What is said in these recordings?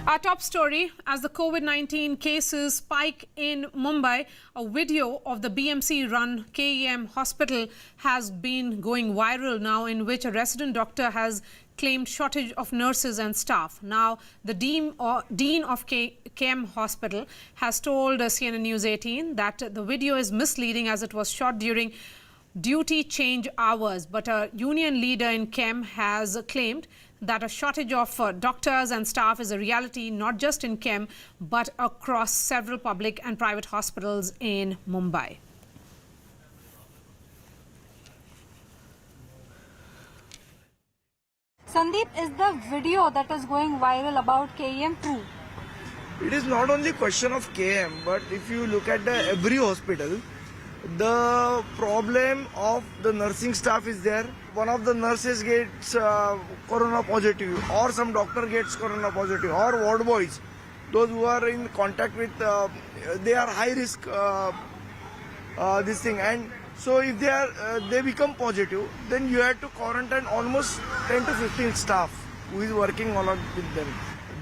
Our top story, as the COVID-19 cases spike in Mumbai, a video of the BMC-run KEM hospital has been going viral now, in which a resident doctor has claimed shortage of nurses and staff. Now, the dean of KEM hospital has told CNN News 18 that the video is misleading as it was shot during duty change hours. But a union leader in KEM has claimed that a shortage of doctors and staff is a reality not just in KEM but across several public and private hospitals in Mumbai. Sandeep, is the video that is going viral about KEM true? It is not only question of KM, but if you look at every hospital, the problem of the nursing staff is there. One of the nurses gets corona positive, or some doctor gets corona positive, or ward boys, those who are in contact with, they are high risk this thing, and so if they become positive, then you have to quarantine almost 10 to 15 staff who is working along with them.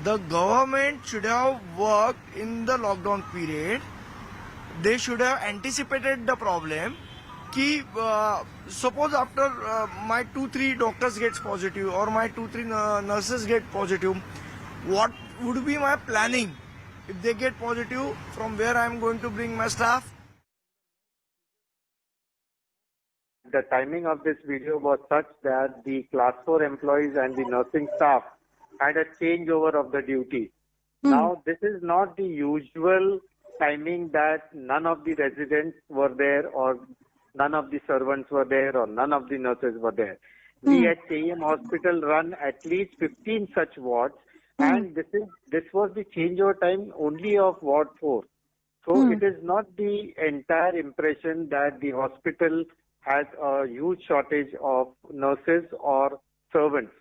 The government should have worked in the lockdown period. They should have anticipated the problem. Ki, suppose after my 2-3 doctors gets positive or my 2-3 nurses get positive, what would be my planning? If they get positive, from where I am going to bring my staff? The timing of this video was such that the class 4 employees and the nursing staff had a changeover of the duty. Now, this is not the usual timing that none of the residents were there or none of the servants were there or none of the nurses were there. We at KEM Hospital run at least 15 such wards, and this was the changeover time only of Ward 4. So it is not the entire impression that the hospital has a huge shortage of nurses or servants.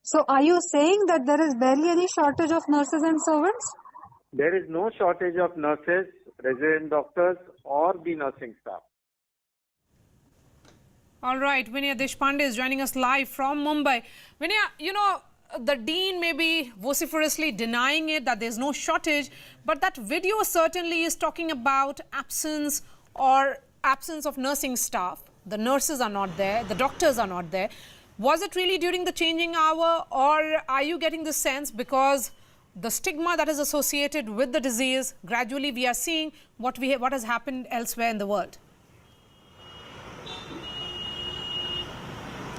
So are you saying that there is barely any shortage of nurses and servants? There is no shortage of nurses, resident doctors or the nursing staff. All right, Vinaya Deshpande is joining us live from Mumbai. Vinaya, you know, the dean may be vociferously denying it, that there's no shortage, but that video certainly is talking about absence of nursing staff. The nurses are not there, the doctors are not there. Was it really during the changing hour, or are you getting the sense because the stigma that is associated with the disease, gradually we are seeing what has happened elsewhere in the world?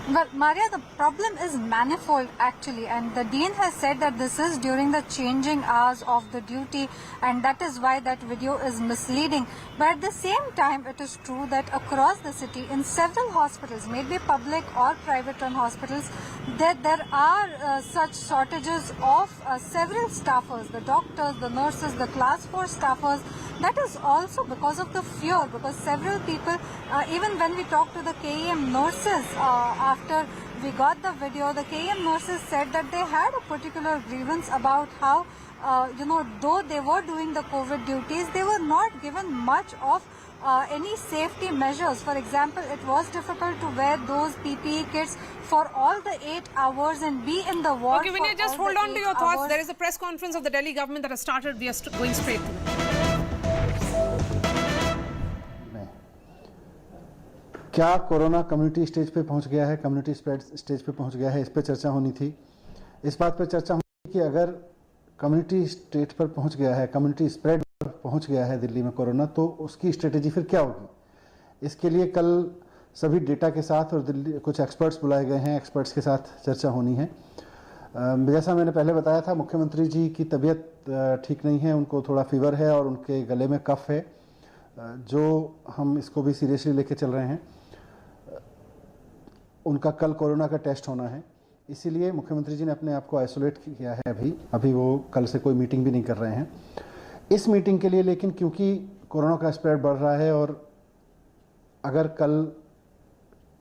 Well, Maria, the problem is manifold actually, and the dean has said that this is during the changing hours of the duty, and that is why that video is misleading. But at the same time, it is true that across the city, in several hospitals, maybe public or private run hospitals, that there are such shortages of several staffers, the doctors, the nurses, the class 4 staffers. That is also because of the fear, because several people, even when we talked to the KEM nurses after we got the video, the KEM nurses said that they had a particular grievance about how, though they were doing the COVID duties, they were not given much of any safety measures. For example, it was difficult to wear those PPE kits for all the 8 hours and be in the ward. Okay, Vinaya, just hold on to your thoughts. There is a press conference of the Delhi government that has started. We are going straight to it. क्या corona community stage पे पहुंच गया है, community spread stage पे पहुंच गया है, इस पे चर्चा होनी थी। इस बात पे चर्चा होनी थी कि अगर कम्युनिटी स्टेज पर पहुंच गया है, कम्युनिटी स्प्रेड पर पहुंच गया है दिल्ली में कोरोना, तो उसकी स्ट्रेटेजी फिर क्या होगी। इसके लिए कल सभी डेटा के साथ और दिल्ली कुछ एक्सपर्ट्स बुलाए गए हैं, एक्सपर्ट्स के साथ चर्चा होनी है। जैसा मैंने पहले बताया था, मुख्यमंत्री जी की तबीयत ठीक नहीं है, उनको थोड़ा फीवर है और उनके गले में कफ है, जो हम इसको भी सीरियसली लेके चल रहे हैं। उनका कल कोरोना का टेस्ट होना है, इसीलिए मुख्यमंत्री जी ने अपने आप को आइसोलेट किया है। अभी वो कल से कोई मीटिंग भी नहीं कर रहे हैं इस मीटिंग के लिए। लेकिन क्योंकि कोरोना का स्प्रेड बढ़ रहा है और अगर कल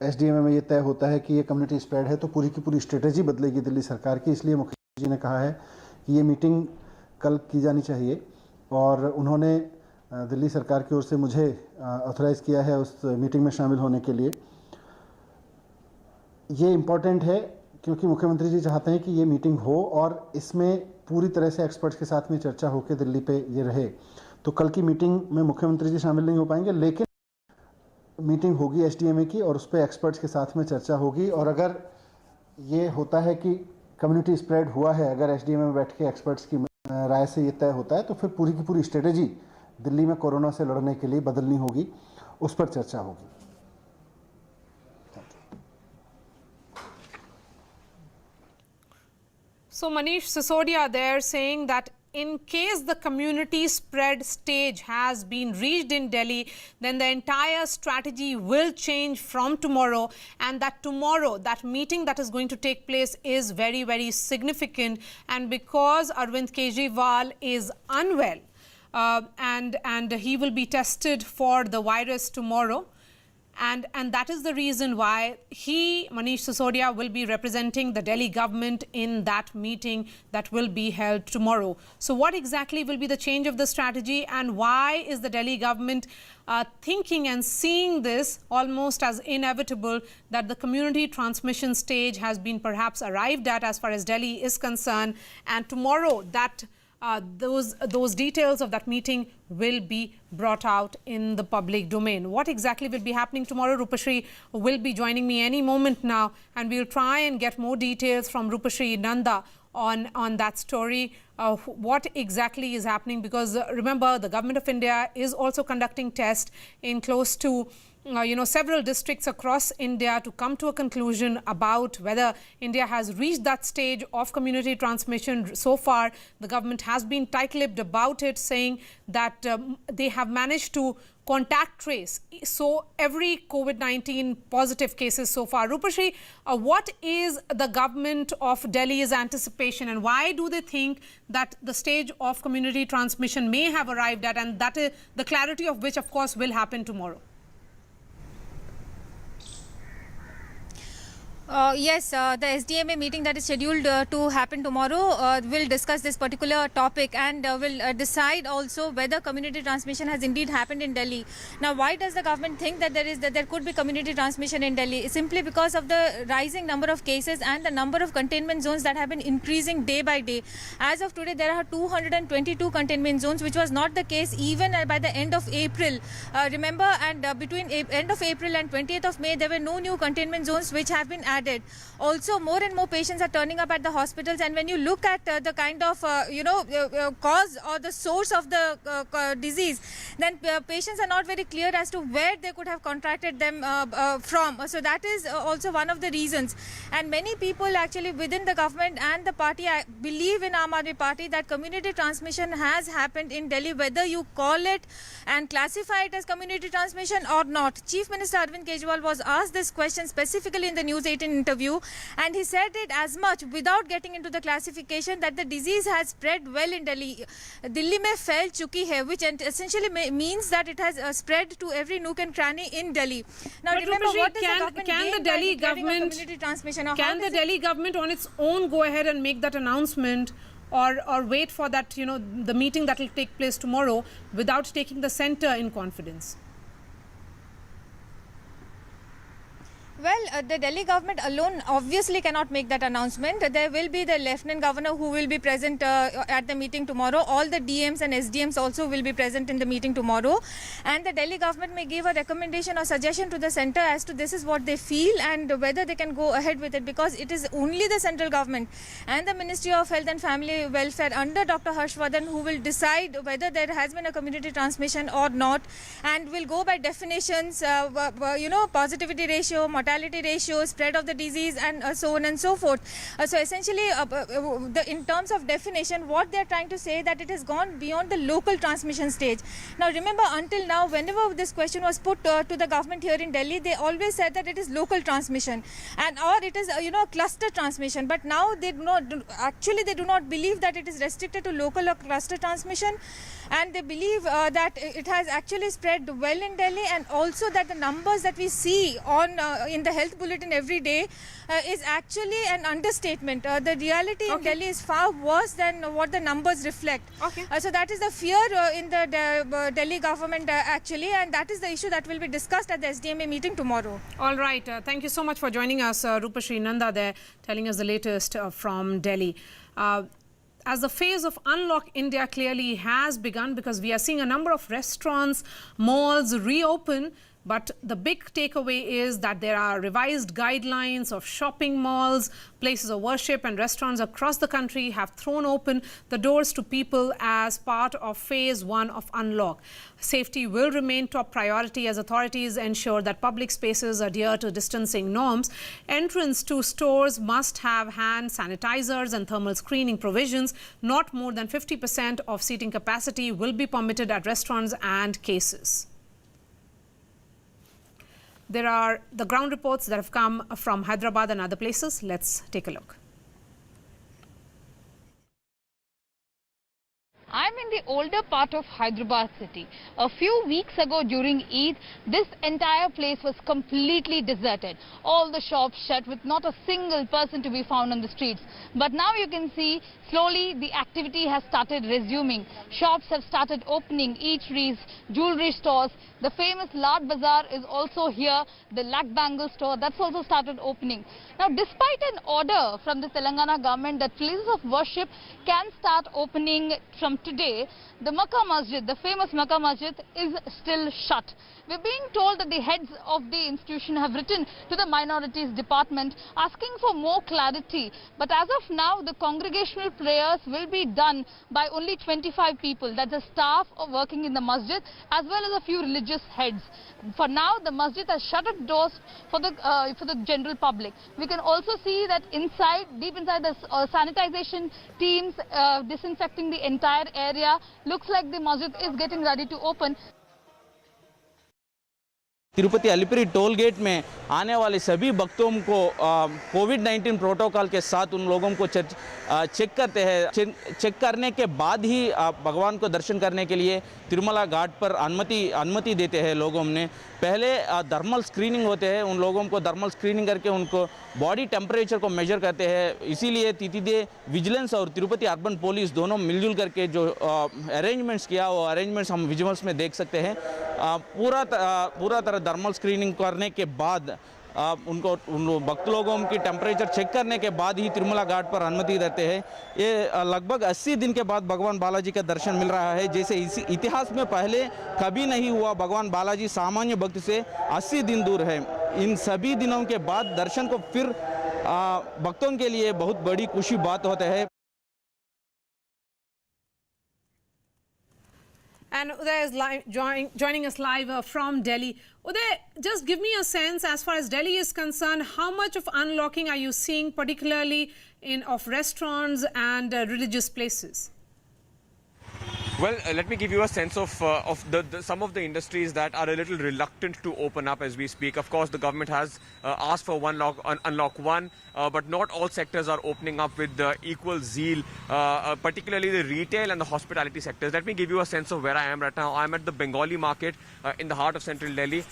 एसडीएम में ये तय होता है कि ये कम्युनिटी स्प्रेड है, तो पूरी की पूरी स्ट्रेटेजी बदलेगी दिल्ली सरकार की। इसलिए मुख्यमंत्री जी ने कहा है कि ये मीटिंग कल की जानी चाहिए, और उन्होंने दिल्ली सरकार की ओर से मुझे ऑथराइज़ किया है उस मीटिंग में शामिल होने के लिए। ये इम्पॉर्टेंट है क्योंकि मुख्यमंत्री जी चाहते हैं कि ये मीटिंग हो और इसमें पूरी तरह से एक्सपर्ट्स के साथ में चर्चा होकर दिल्ली पे ये रहे। तो कल की मीटिंग में मुख्यमंत्री जी शामिल नहीं हो पाएंगे, लेकिन मीटिंग होगी एसडीएमए की और उस पर एक्सपर्ट्स के साथ में चर्चा होगी। और अगर ये होता है कि कम्युनिटी स्प्रेड हुआ है, अगर एसडीएमए में बैठ के एक्सपर्ट्स की राय से ये तय होता है, तो फिर पूरी की पूरी स्ट्रेटेजी दिल्ली में कोरोना से लड़ने के लिए बदलनी होगी, उस पर चर्चा होगी। So Manish Sisodia there saying that in case the community spread stage has been reached in Delhi, then the entire strategy will change from tomorrow, and that tomorrow, that meeting that is going to take place is very, very significant. And because Arvind Kejriwal is unwell and he will be tested for the virus tomorrow, and that is the reason why he, Manish Sisodia, will be representing the Delhi government in that meeting that will be held tomorrow. So what exactly will be the change of the strategy, and why is the Delhi government thinking and seeing this almost as inevitable, that the community transmission stage has been perhaps arrived at as far as Delhi is concerned, and tomorrow that those details of that meeting will be brought out in the public domain. What exactly will be happening tomorrow? Rupashri will be joining me any moment now, and we'll try and get more details from Rupashri Nanda on that story. What exactly is happening, because remember, the Government of India is also conducting tests in close to several districts across India to come to a conclusion about whether India has reached that stage of community transmission. So far, the government has been tight-lipped about it, saying that they have managed to contact trace so every COVID-19 positive cases so far. Rupashri, what is the government of Delhi's anticipation, and why do they think that the stage of community transmission may have arrived at, and that is the clarity of which, of course, will happen tomorrow? Yes, the SDMA meeting that is scheduled to happen tomorrow will discuss this particular topic, and will decide also whether community transmission has indeed happened in Delhi. Now, why does the government think that there could be community transmission in Delhi? Simply because of the rising number of cases and the number of containment zones that have been increasing day by day. As of today, there are 222 containment zones, which was not the case even by the end of April. Remember, and between end of April and 20th of May, there were no new containment zones which have been added. Also, more and more patients are turning up at the hospitals, and when you look at the kind of cause or the source of the disease, then patients are not very clear as to where they could have contracted them from. So that is also one of the reasons. And many people actually within the government and the party believe in Aam Aadmi Party that community transmission has happened in Delhi, whether you call it and classify it as community transmission or not. Chief Minister Arvind Kejriwal was asked this question specifically in the News 18 interview, and he said it as much without getting into the classification that the disease has spread well in Delhi. Delhi mein phail chuki hai, which essentially means that it has spread to every nook and cranny in Delhi. Now, but remember, Rupashri, what does the government can gain the Delhi by declaring a government community transmission? Now, can the Delhi government on its own go ahead and make that announcement, or wait for that, the meeting that will take place tomorrow without taking the center in confidence? Well, the Delhi government alone obviously cannot make that announcement. There will be the Lieutenant Governor who will be present at the meeting tomorrow. All the DMs and SDMs also will be present in the meeting tomorrow. And the Delhi government may give a recommendation or suggestion to the centre as to this is what they feel and whether they can go ahead with it, because it is only the central government and the Ministry of Health and Family Welfare under Dr. Harshvardhan who will decide whether there has been a community transmission or not, and will go by definitions, positivity ratio, mortality ratio, spread of the disease, and so on and so forth. So essentially, in terms of definition, what they are trying to say that it has gone beyond the local transmission stage. Now remember, until now, whenever this question was put to the government here in Delhi, they always said that it is local transmission or it is cluster transmission. But now they do not believe that it is restricted to local or cluster transmission, and they believe that it has actually spread well in Delhi, and also that the numbers that we see on in the health bulletin every day is actually an understatement. The reality in Delhi is far worse than what the numbers reflect. So that is the fear in the Delhi government actually, and that is the issue that will be discussed at the SDMA meeting tomorrow. All right. Thank you so much for joining us, Rupashri Nanda there, telling us the latest from Delhi. As the phase of Unlock India clearly has begun, because we are seeing a number of restaurants, malls reopen, but the big takeaway is that there are revised guidelines of shopping malls, places of worship and restaurants across the country have thrown open the doors to people as part of phase 1 of Unlock. Safety will remain top priority as authorities ensure that public spaces adhere to distancing norms. Entrance to stores must have hand sanitizers and thermal screening provisions. Not more than 50% of seating capacity will be permitted at restaurants and cases. There are the ground reports that have come from Hyderabad and other places. Let's take a look. I'm in the older part of Hyderabad city. A few weeks ago during Eid, this entire place was completely deserted. All the shops shut with not a single person to be found on the streets. But now you can see slowly the activity has started resuming. Shops have started opening, eateries, jewelry stores. The famous Lad Bazaar is also here. The Lak Bangle store, that's also started opening. Now, despite an order from the Telangana government that places of worship can start opening from today, the Makkah Masjid, the famous Makkah Masjid, is still shut. We're being told that the heads of the institution have written to the minorities department asking for more clarity. But as of now, the congregational prayers will be done by only 25 people. That's the staff working in the masjid as well as a few religious heads. For now, the masjid has shut its doors for the general public. We can also see that inside, deep inside, the sanitization teams disinfecting the entire area. Looks like the masjid is getting ready to open. Tirupati Alipiri toll gate में आने वाले सभी भक्तों को कोविड-19 protocol के साथ उन लोगों को चेक करते हैं। चेक करने के बाद ही भगवान को दर्शन करने के लिए तिरुमला घाट पर अनुमति देते हैं लोगों ने। पहले थर्मल स्क्रीनिंग होते हैं, उन लोगों को थर्मल स्क्रीनिंग करके उनको बॉडी टेम्परेचर को मेजर करते हैं। इसीलिए तितिदे विजिलेंस और तिरुपति अर्बन पुलिस दोनों मिलजुल करके जो अरेंजमेंट्स किया, वो अरेंजमेंट्स हम विजुअल्स में देख सकते हैं। पूरा तरह थर्मल स्क्रीनिंग करने के बाद उन भक्त लोगों की टेम्परेचर चेक करने के बाद ही तिरुमला घाट पर अनुमति देते हैं। ये लगभग 80 दिन के बाद भगवान बालाजी का दर्शन मिल रहा है, जैसे इसी इतिहास में पहले कभी नहीं हुआ। भगवान बालाजी सामान्य भक्त से 80 दिन दूर है। इन सभी दिनों के बाद दर्शन को फिर भक्तों के लिए बहुत बड़ी खुशी बात होता है। And Uday is joining us live from Delhi. Uday, just give me a sense as far as Delhi is concerned, how much of unlocking are you seeing, particularly of restaurants and religious places? Well, let me give you a sense of some of the industries that are a little reluctant to open up as we speak. Of course, the government has asked for Unlock 1, but not all sectors are opening up with equal zeal, particularly the retail and the hospitality sectors. Let me give you a sense of where I am right now. I'm at the Bengali market in the heart of central Delhi.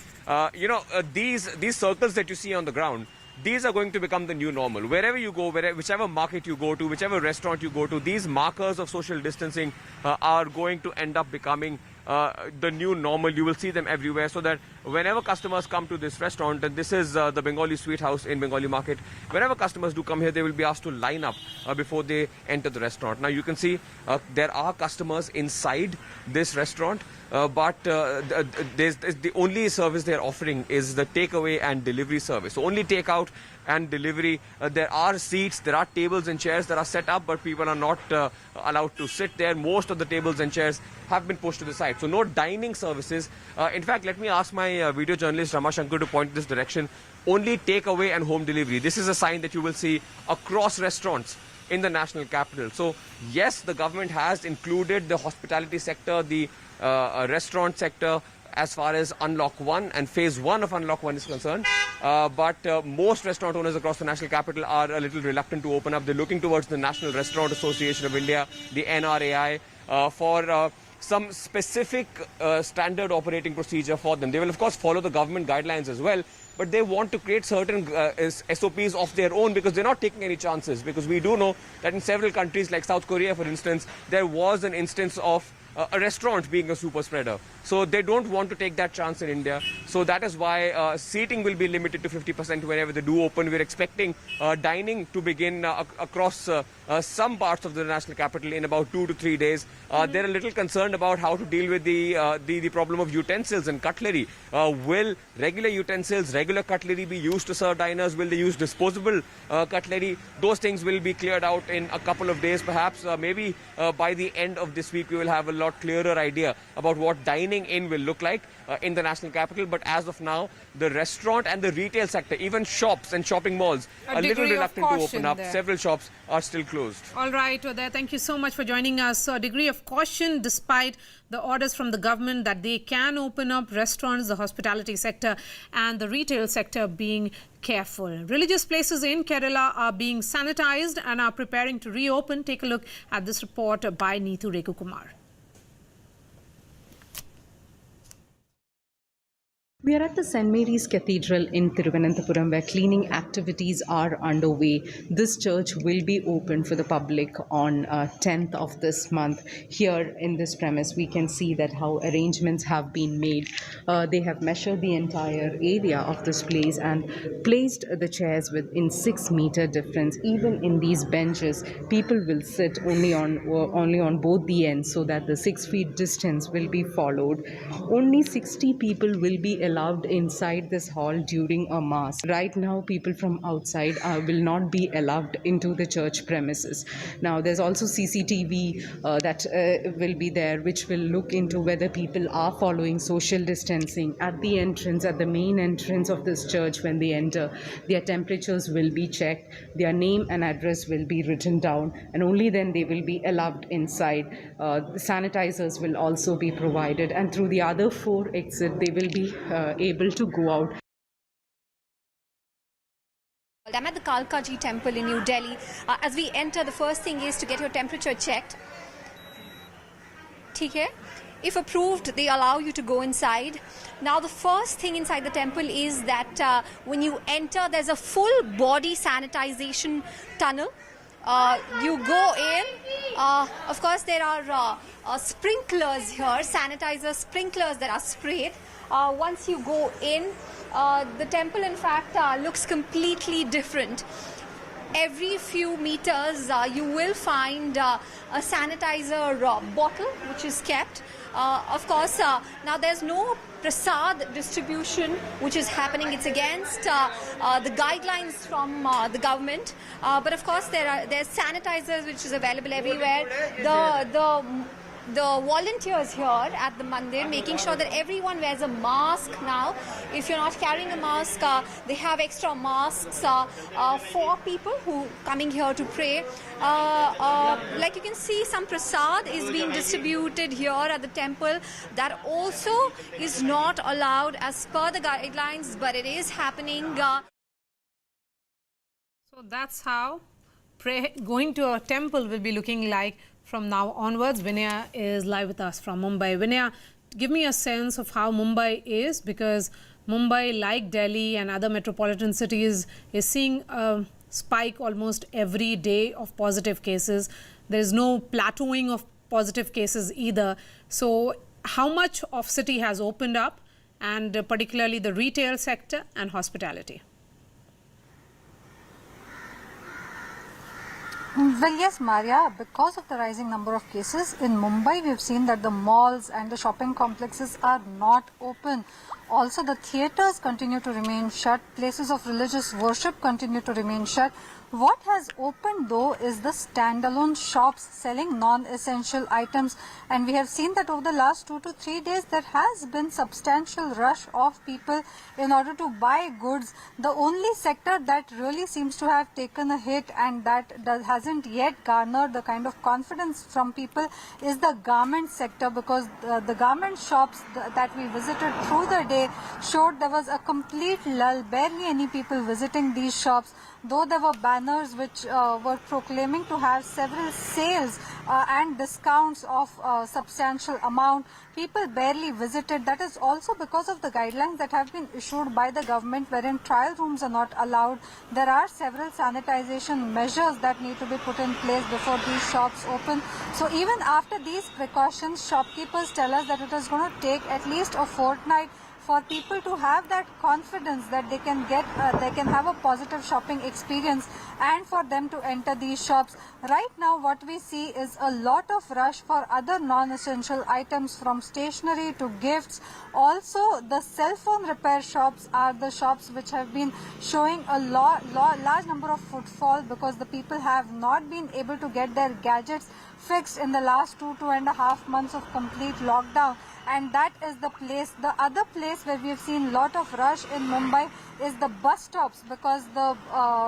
These circles that you see on the ground, these are going to become the new normal. Wherever you go, whichever market you go to, whichever restaurant you go to, these markers of social distancing are going to end up becoming the new normal. You will see them everywhere, so that whenever customers come to this restaurant, and this is the Bengali Sweet House in Bengali Market, whenever customers do come here, they will be asked to line up before they enter the restaurant. Now you can see there are customers inside this restaurant, but the only service they are offering is the takeaway and delivery service. So only takeout and delivery. There are seats, there are tables and chairs that are set up, but people are not allowed to sit there. Most of the tables and chairs have been pushed to the side. So no dining services. In fact, let me ask my video journalist Rama Shankar to point this direction. Only takeaway and home delivery. This is a sign that you will see across restaurants in the national capital. So yes, the government has included the hospitality sector, the restaurant sector, as far as Unlock 1 and Phase 1 of Unlock 1 is concerned. But most restaurant owners across the national capital are a little reluctant to open up. They're looking towards the National Restaurant Association of India, the NRAI, for some specific standard operating procedure for them. They will, of course, follow the government guidelines as well. but they want to create certain SOPs of their own because they're not taking any chances. Because we do know that in several countries like South Korea, for instance, there was an instance of a restaurant being a super spreader. So they don't want to take that chance in India. So that is why seating will be limited to 50% whenever they do open. We're expecting dining to begin across some parts of the national capital in about 2 to 3 days. They're a little concerned about how to deal with the problem of utensils and cutlery. Will regular utensils, regular cutlery be used to serve diners? Will they use disposable cutlery? Those things will be cleared out in a couple of days perhaps. Maybe by the end of this week we will have a lot clearer idea about what dining in will look like in the national capital. But as of now, the restaurant and the retail sector, even shops and shopping malls, a little reluctant to open up. Several shops are still closed. All right, Uday, thank you so much for joining us. So a degree of caution despite the orders from the government that they can open up restaurants, the hospitality sector and the retail sector being careful. Religious places in Kerala are being sanitized and are preparing to reopen. Take a look at this report by Neetu Reku Kumar. We are at the St. Mary's Cathedral in Thiruvananthapuram where cleaning activities are underway. This church will be open for the public on 10th of this month. Here in this premise, we can see that how arrangements have been made. They have measured the entire area of this place and placed the chairs within 6-meter difference. Even in these benches, people will sit only on both the ends so that the 6 feet distance will be followed. Only 60 people will be allowed inside this hall during a mass. Right now, people from outside will not be allowed into the church premises. Now, there's also CCTV that will be there, which will look into whether people are following social distancing. At the entrance, at the main entrance of this church, when they enter, their temperatures will be checked, their name and address will be written down, and only then they will be allowed inside. Sanitizers will also be provided, and through the other 4 exits, they will be able to go out. I'm at the Kalkaji temple in New Delhi. As we enter, the first thing is to get your temperature checked. Okay? If approved, they allow you to go inside. Now, the first thing inside the temple is that when you enter, there's a full body sanitization tunnel. You go in. Of course, there are sprinklers here, sanitizer sprinklers that are sprayed. Once you go in, the temple in fact looks completely different. Every few meters you will find a sanitizer bottle which is kept. Of course, now there's no prasad distribution which is happening. It's against the guidelines from the government. But of course, there's sanitizers which is available everywhere. The volunteers here at the mandir making sure that everyone wears a mask now. If you're not carrying a mask, they have extra masks for people who coming here to pray. Like you can see, some prasad is being distributed here at the temple. That also is not allowed as per the guidelines, but it is happening. So that's how going to a temple will be looking like from now onwards. Vinaya is live with us from Mumbai. Vinaya, give me a sense of how Mumbai is, because Mumbai, like Delhi and other metropolitan cities, is seeing a spike almost every day of positive cases. There is no plateauing of positive cases either. So how much of city has opened up, and particularly the retail sector and hospitality? Well, yes, Maria, because of the rising number of cases in Mumbai, we've seen that the malls and the shopping complexes are not open. Also, the theatres continue to remain shut. Places of religious worship continue to remain shut. What has opened, though, is the standalone shops selling non-essential items. And we have seen that over the last 2 to 3 days, there has been substantial rush of people in order to buy goods. The only sector that really seems to have taken a hit and that hasn't yet garnered the kind of confidence from people is the garment sector, because the garment shops that we visited through the day showed there was a complete lull, barely any people visiting these shops. though there were banners which were proclaiming to have several sales and discounts of substantial amount, people barely visited. That is also because of the guidelines that have been issued by the government, wherein trial rooms are not allowed. There are several sanitization measures that need to be put in place before these shops open. So even after these precautions, shopkeepers tell us that it is going to take at least a fortnight for people to have that confidence that they can have a positive shopping experience and for them to enter these shops. Right now what we see is a lot of rush for other non-essential items, from stationery to gifts. Also the cell phone repair shops are the shops which have been showing a large number of footfall, because the people have not been able to get their gadgets fixed in the last 2.5 months of complete lockdown. And that is the place. The other place where we have seen lot of rush in Mumbai is the bus stops, because the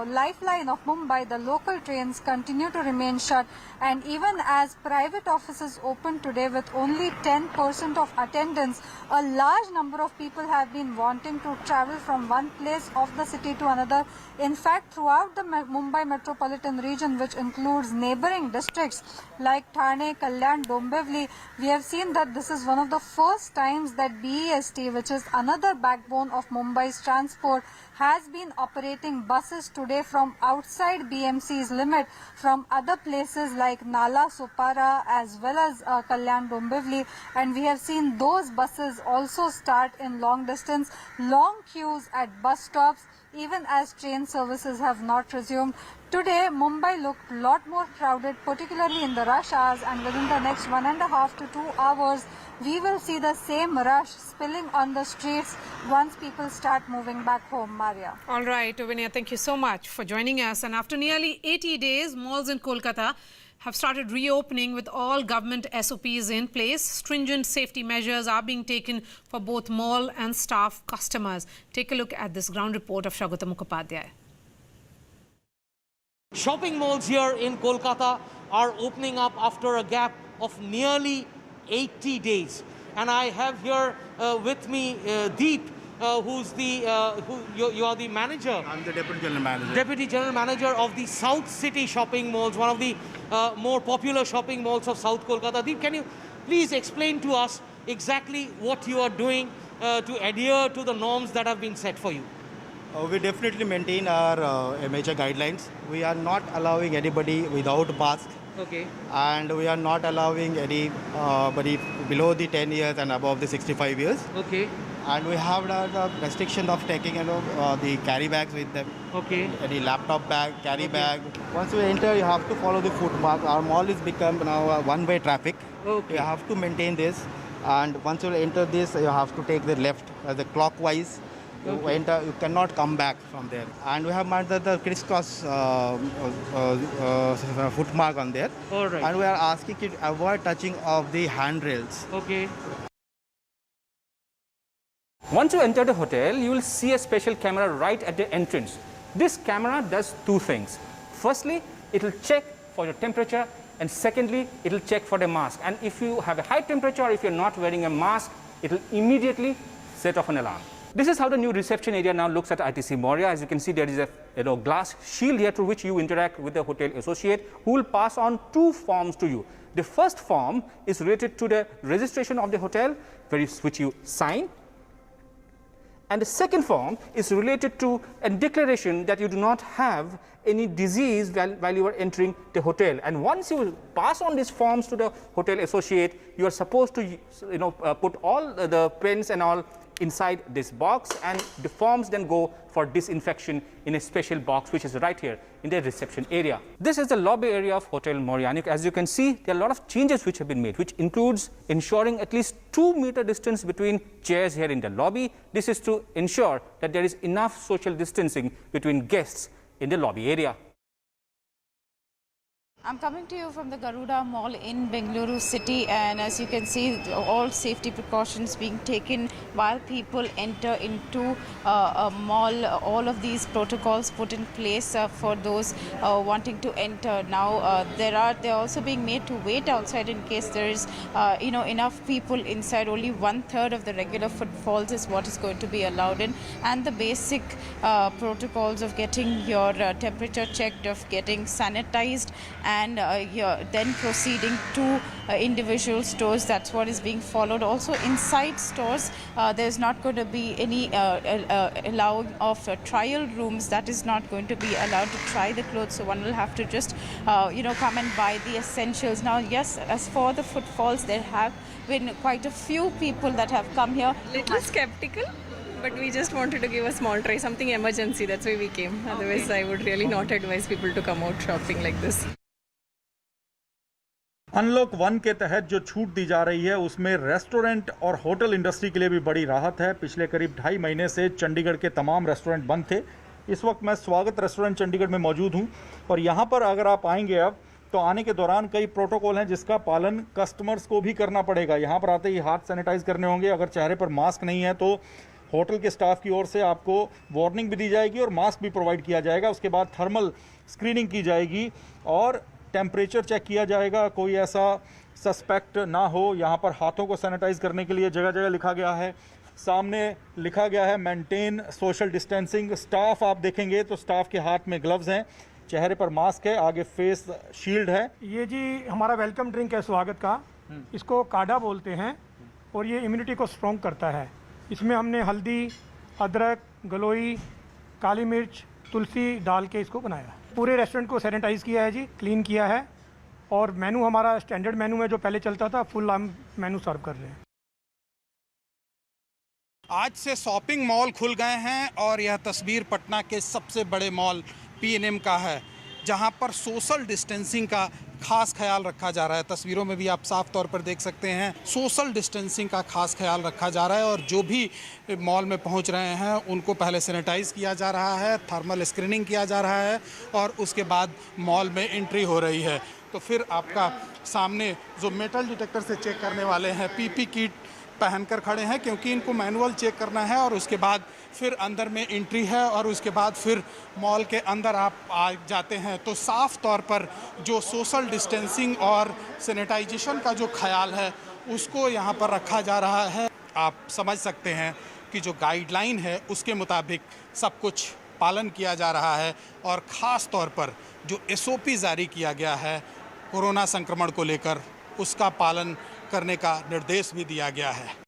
lifeline of Mumbai, the local trains, continue to remain shut. And even as private offices open today with only 10% of attendance, a large number of people have been wanting to travel from one place of the city to another. In fact, throughout the Mumbai metropolitan region, which includes neighboring districts like Thane, Kalyan, Dombivli, we have seen that this is one of the first times that BEST, which is another backbone of Mumbai's transport, has been operating buses today from outside BMC's limit, from other places like Nala, Supara, as well as Kalyan, Dombivli, and we have seen those buses also start in long distance, long queues at bus stops, even as train services have not resumed. Today, Mumbai looked a lot more crowded, particularly in the rush hours, and within the next 1.5 to 2 hours, we will see the same rush spilling on the streets once people start moving back home. Maria. All right, Vinaya, thank you so much for joining us. And after nearly 80 days, malls in Kolkata have started reopening with all government SOPs in place. Stringent safety measures are being taken for both mall and staff customers. Take a look at this ground report of Shagota Mukhopadhyay. Shopping malls here in Kolkata are opening up after a gap of nearly 80 days. And I have here with me Deep, who's the, you are the manager. I'm the Deputy General Manager. Deputy General Manager of the South City Shopping Malls, one of the more popular shopping malls of South Kolkata. Deep, can you please explain to us exactly what you are doing to adhere to the norms that have been set for you? We definitely maintain our major guidelines. We are not allowing anybody without mask. Okay. And we are not allowing anybody below the 10 years and above the 65 years. Okay. And we have the restriction of taking the carry bags with them. Okay. Any laptop bag, carry bag. Once you enter, you have to follow the footmark. Our mall is become now a one-way traffic. Okay. You have to maintain this. And once you enter this, you have to take the left, the clockwise. Okay. You enter, you cannot come back from there. And we have marked the crisscross footmark on there. All right. And we are asking you to avoid touching of the handrails. Okay. Once you enter the hotel, you will see a special camera right at the entrance. This camera does two things. Firstly, it will check for your temperature, and secondly, it will check for the mask. And if you have a high temperature or if you're not wearing a mask, it will immediately set off an alarm. This is how the new reception area now looks at ITC Moria. As you can see, there is a glass shield here through which you interact with the hotel associate, who will pass on two forms to you. The first form is related to the registration of the hotel, which you sign. And the second form is related to a declaration that you do not have any disease while you are entering the hotel. And once you pass on these forms to the hotel associate, you are supposed to put all the pens and all inside this box, and the forms then go for disinfection in a special box which is right here in the reception area. This is the lobby area of Hotel Moria. As you can see, there are a lot of changes which have been made, which includes ensuring at least 2-meter distance between chairs here in the lobby. This is to ensure that there is enough social distancing between guests in the lobby area. I'm coming to you from the Garuda Mall in Bengaluru city, and as you can see, all safety precautions being taken while people enter into a mall. All of these protocols put in place for those wanting to enter. Now they're also being made to wait outside in case there is enough people inside. Only 1/3 of the regular footfalls is what is going to be allowed in, and the basic protocols of getting your temperature checked, of getting sanitized, and then proceeding to individual stores. That's what is being followed. Also inside stores, there's not going to be any allowing of trial rooms. That is not going to be allowed to try the clothes. So one will have to just come and buy the essentials. Now, yes, as for the footfalls, there have been quite a few people that have come here. Little skeptical, but we just wanted to give a small try, something emergency. That's why we came. Otherwise, I would really not advise people to come out shopping like this. Unlock 1 के तहत जो छूट दी जा रही है उसमें restaurant और hotel industry के लिए भी बड़ी राहत है। पिछले करीब 2.5 महीने से चंडीगढ़ के तमाम रेस्टोरेंट बंद थे। इस वक्त मैं स्वागत रेस्टोरेंट चंडीगढ़ में मौजूद हूं और यहां पर अगर आप आएंगे अब तो आने के दौरान कई प्रोटोकॉल हैं जिसका पालन कस्टमर्स को भी करना पड़ेगा। यहां पर आते ही हाथ सैनिटाइज करने होंगे। अगर चेहरे पर मास्क नहीं है तो होटल के स्टाफ की ओर से आपको वार्निंग भी दी जाएगी और मास्क भी प्रोवाइड किया जाएगा। उसके बाद थर्मल स्क्रीनिंग की जाएगी और टेम्परेचर चेक किया जाएगा, कोई ऐसा सस्पेक्ट ना हो। यहाँ पर हाथों को सैनिटाइज करने के लिए जगह जगह लिखा गया है। सामने लिखा गया है मेंटेन सोशल डिस्टेंसिंग। स्टाफ आप देखेंगे तो स्टाफ के हाथ में ग्लव्स हैं, चेहरे पर मास्क है, आगे फेस शील्ड है। ये जी हमारा वेलकम ड्रिंक है स्वागत का, इसको काढ़ा बोलते हैं और ये इम्यूनिटी को स्ट्रॉन्ग करता है। इसमें हमने हल्दी, अदरक, गलोई, काली मिर्च, तुलसी डाल के इसको बनाया है। पूरे रेस्टोरेंट को सैनिटाइज किया है जी, क्लीन किया है और मेनू हमारा स्टैंडर्ड मेनू है जो पहले चलता था, फुल हम मेनू सर्व कर रहे हैं। आज से शॉपिंग मॉल खुल गए हैं और यह तस्वीर पटना के सबसे बड़े मॉल P&M का है, जहां पर सोशल डिस्टेंसिंग का खास ख्याल रखा जा रहा है। तस्वीरों में भी आप साफ तौर पर देख सकते हैं सोशल डिस्टेंसिंग का खास ख्याल रखा जा रहा है और जो भी मॉल में पहुंच रहे हैं उनको पहले सैनिटाइज किया जा रहा है, थर्मल स्क्रीनिंग किया जा रहा है और उसके बाद मॉल में एंट्री हो रही है। तो फिर आपका सामने जो मेटल डिटेक्टर से चेक करने वाले हैं PP किट पहनकर खड़े हैं क्योंकि इनको मैनुअल चेक करना है और उसके बाद फिर अंदर में एंट्री है और उसके बाद फिर मॉल के अंदर आप आ जाते हैं। तो साफ तौर पर जो सोशल डिस्टेंसिंग और सैनिटाइजेशन का जो ख्याल है उसको यहाँ पर रखा जा रहा है। आप समझ सकते हैं कि जो गाइडलाइन है उसके मुताबिक सब कुछ पालन किया जा रहा है और ख़ास तौर पर जो SOP जारी किया गया है कोरोना संक्रमण को लेकर उसका पालन करने का निर्देश भी दिया गया है।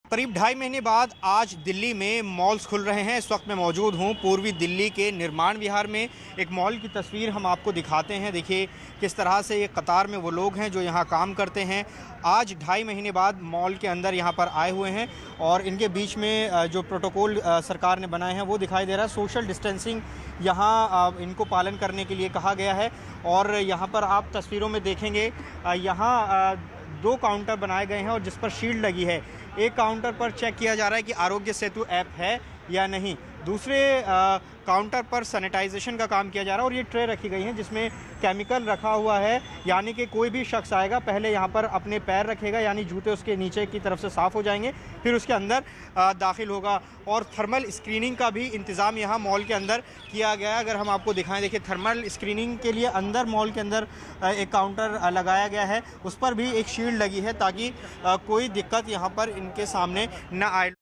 करीब 2.5 महीने बाद आज दिल्ली में मॉल्स खुल रहे हैं। इस वक्त मैं मौजूद हूं पूर्वी दिल्ली के निर्माण विहार में। एक मॉल की तस्वीर हम आपको दिखाते हैं। देखिए किस तरह से ये कतार में वो लोग हैं जो यहाँ काम करते हैं। आज 2.5 महीने बाद मॉल के अंदर यहाँ पर आए हुए हैं और इनके बीच में जो प्रोटोकॉल सरकार ने बनाए हैं वो दिखाई दे रहा है। सोशल डिस्टेंसिंग यहाँ इनको पालन करने के लिए कहा गया है और यहाँ पर आप तस्वीरों में देखेंगे यहाँ 2 काउंटर बनाए गए हैं और जिस पर शील्ड लगी है। एक काउंटर पर चेक किया जा रहा है कि आरोग्य सेतु ऐप है या नहीं, दूसरे काउंटर पर सैनिटाइजेशन का काम किया जा रहा है और ये ट्रे रखी गई हैं जिसमें केमिकल रखा हुआ है, यानी कि कोई भी शख्स आएगा पहले यहाँ पर अपने पैर रखेगा, यानी जूते उसके नीचे की तरफ से साफ़ हो जाएंगे, फिर उसके अंदर दाखिल होगा। और थर्मल स्क्रीनिंग का भी इंतज़ाम यहाँ मॉल के अंदर किया गया है। अगर हम आपको दिखाएं, देखिए थर्मल स्क्रीनिंग के लिए अंदर मॉल के अंदर एक काउंटर लगाया गया है, उस पर भी एक शील्ड लगी है ताकि कोई दिक्कत यहाँ पर इनके सामने न आए।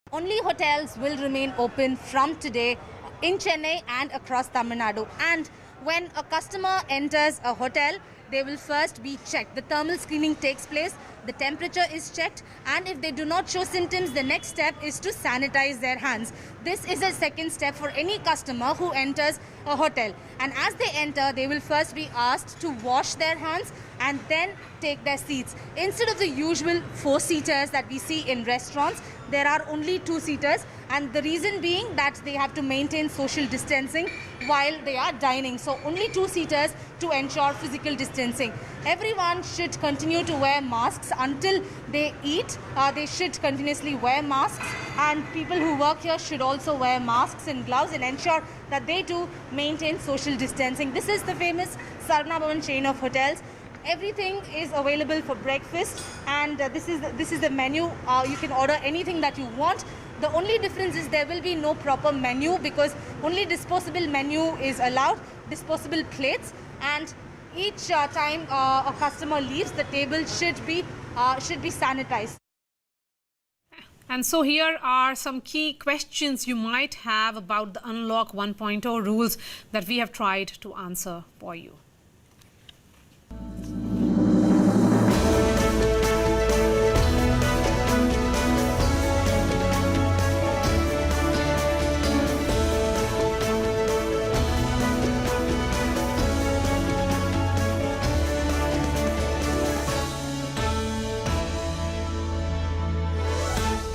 Only hotels will remain open from today in Chennai and across Tamil Nadu. And when a customer enters a hotel, they will first be checked. The thermal screening takes place, the temperature is checked, and if they do not show symptoms, the next step is to sanitize their hands. This is a second step for any customer who enters a hotel. And as they enter, they will first be asked to wash their hands and then take their seats. Instead of the usual 4-seaters that we see in restaurants, there are only 2-seaters, and the reason being that they have to maintain social distancing while they are dining. So only 2-seaters to ensure physical distancing. Everyone should continue to wear masks until they eat. They should continuously wear masks, and people who work here should also wear masks and gloves and ensure that they do maintain social distancing. This is the famous Sarna Bhavan chain of hotels. Everything is available for breakfast, and this is the menu. You can order anything that you want. The only difference is there will be no proper menu because only disposable menu is allowed, disposable plates, and each time a customer leaves, the table should be sanitized. And so here are some key questions you might have about the Unlock 1.0 rules that we have tried to answer for you.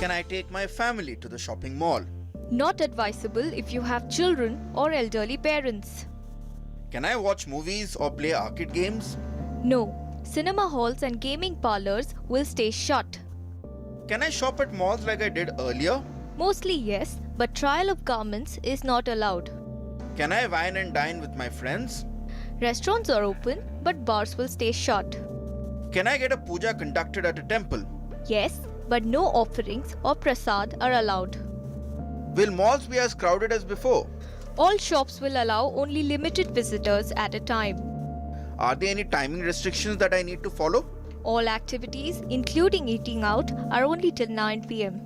Can I take my family to the shopping mall? Not advisable if you have children or elderly parents. Can I watch movies or play arcade games? No, cinema halls and gaming parlors will stay shut. Can I shop at malls like I did earlier? Mostly yes, but trial of garments is not allowed. Can I wine and dine with my friends? Restaurants are open, but bars will stay shut. Can I get a puja conducted at a temple? Yes, but no offerings or prasad are allowed. Will malls be as crowded as before? All shops will allow only limited visitors at a time. Are there any timing restrictions that I need to follow? All activities, including eating out, are only till 9 p.m.